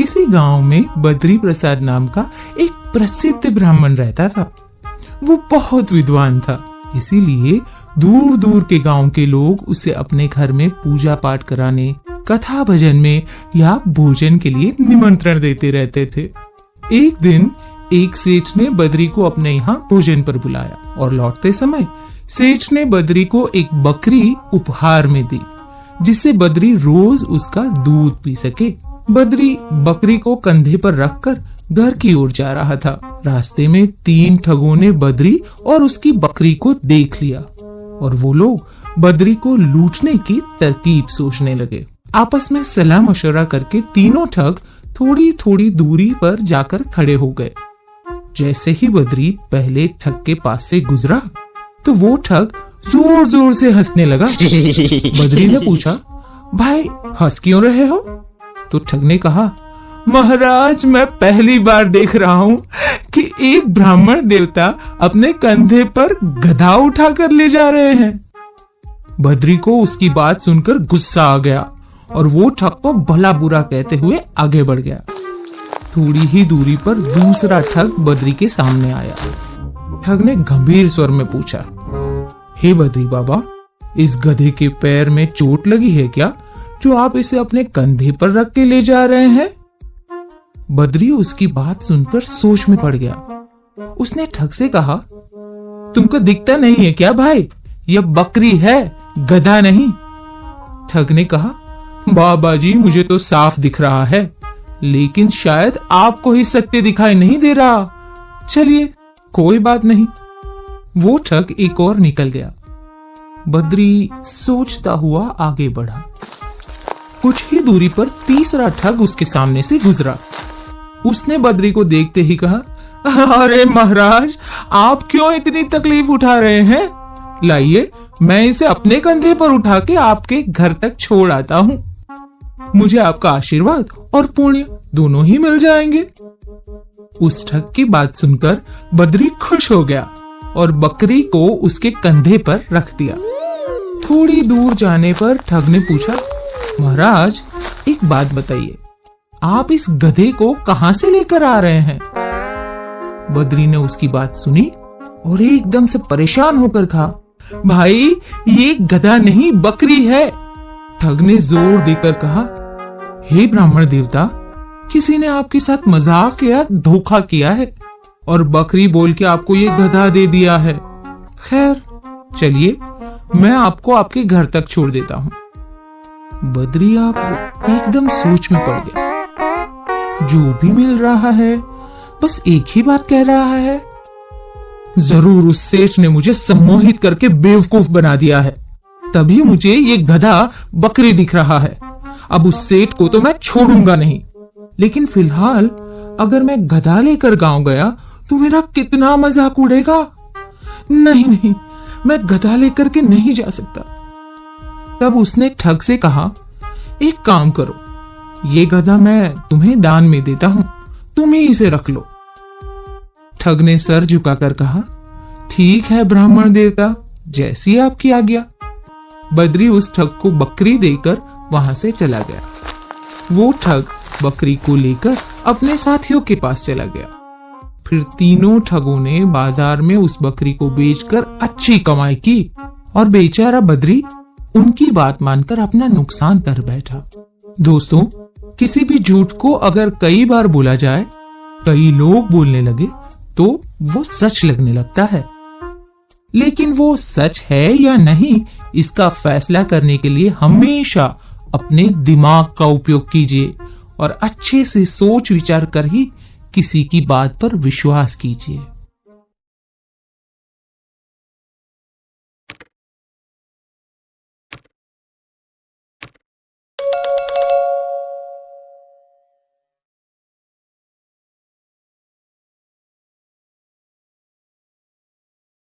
किसी गांव में बद्री प्रसाद नाम का एक प्रसिद्ध ब्राह्मण रहता था। वो बहुत विद्वान था, इसीलिए दूर दूर के गांव के लोग उसे अपने घर में पूजा पाठ कराने, कथा भजन में या भोजन के लिए निमंत्रण देते रहते थे। एक दिन एक सेठ ने बद्री को अपने यहाँ भोजन पर बुलाया और लौटते समय सेठ ने बद्री को एक बकरी उपहार में दी, जिससे बद्री रोज उसका दूध पी सके। बद्री बकरी को कंधे पर रखकर घर की ओर जा रहा था। रास्ते में 3 ठगों ने बद्री और उसकी बकरी को देख लिया और वो लोग बद्री को लूटने की तरकीब सोचने लगे। आपस में सलाह मशवरा करके तीनों ठग थोड़ी थोड़ी दूरी पर जाकर खड़े हो गए। जैसे ही बद्री पहले ठग के पास से गुजरा तो वो ठग जोर जोर से हंसने लगा। बद्री ने पूछा, भाई हंस क्यों रहे हो? तो ठग ने कहा, महाराज मैं पहली बार देख रहा हूँ कि एक ब्राह्मण देवता अपने कंधे पर गधा उठाकर ले जा रहे हैं। बद्री को उसकी बात सुनकर गुस्सा आ गया और वो ठग को भला बुरा कहते हुए आगे बढ़ गया। थोड़ी ही दूरी पर दूसरा ठग बद्री के सामने आया। ठग ने गंभीर स्वर में पूछा, हे बद्री बाबा, इस गधे के पैर में चोट लगी है क्या, जो आप इसे अपने कंधे पर रख के ले जा रहे हैं? बद्री उसकी बात सुनकर सोच में पड़ गया। उसने ठग से कहा, तुमको दिखता नहीं है क्या भाई, यह बकरी है, गधा नहीं। ठग ने कहा, बाबा जी मुझे तो साफ दिख रहा है, लेकिन शायद आपको ही सत्य दिखाई नहीं दे रहा। चलिए कोई बात नहीं। वो ठग एक और निकल गया। बद्री सोचता हुआ आगे बढ़ा। कुछ ही दूरी पर तीसरा ठग उसके सामने से गुजरा। उसने बद्री को देखते ही कहा, अरे महाराज आप क्यों इतनी तकलीफ उठा रहे हैं? लाइए मैं इसे अपने कंधे पर उठा के आपके घर तक छोड़ आता हूँ। मुझे आपका आशीर्वाद और पुण्य दोनों ही मिल जाएंगे। उस ठग की बात सुनकर बद्री खुश हो गया और बकरी को उसके कंधे पर रख दिया। थोड़ी दूर जाने पर ठग ने पूछा, महाराज एक बात बताइए, आप इस गधे को कहां से लेकर आ रहे हैं? बद्री ने उसकी बात सुनी और एकदम से परेशान होकर कहा, भाई ये गधा नहीं बकरी है। ठग ने जोर देकर कहा, हे ब्राह्मण देवता, किसी ने आपके साथ मजाक या धोखा किया है और बकरी बोल के आपको ये गधा दे दिया है। खैर चलिए मैं आपको आपके घर तक छोड़ देता हूँ। बद्री आप एकदम सोच में पड़ गए। जो भी मिल रहा है बस एक ही बात कह रहा है। जरूर उस सेठ ने मुझे सम्मोहित करके बेवकूफ बना दिया है, तभी मुझे ये गधा बकरी दिख रहा है। अब उस सेठ को तो मैं छोड़ूंगा नहीं, लेकिन फिलहाल अगर मैं गधा लेकर गांव गया तो मेरा कितना मजाक उड़ेगा। नहीं नहीं, मैं गधा लेकर के नहीं जा सकता। तब उसने ठग से कहा, एक काम करो, ये गधा मैं तुम्हें दान में देता हूं, तुम ही इसे रख लो। ठग ने सर झुकाकर कहा, ठीक है ब्राह्मण देवता, जैसी आपकी आज्ञा। बद्री उस ठग को बकरी देकर वहां से चला गया। वो ठग बकरी को लेकर अपने साथियों के पास चला गया। फिर तीनों ठगों ने बाजार में उस बकरी को बेचकर अच्छी कमाई की और बेचारा बद्री उनकी बात मानकर अपना नुकसान कर बैठा। दोस्तों, किसी भी झूठ को अगर कई बार बोला जाए, कई लोग बोलने लगे, तो वो सच लगने लगता है। लेकिन वो सच है या नहीं, इसका फैसला करने के लिए हमेशा अपने दिमाग का उपयोग कीजिए और अच्छे से सोच विचार कर ही किसी की बात पर विश्वास कीजिए।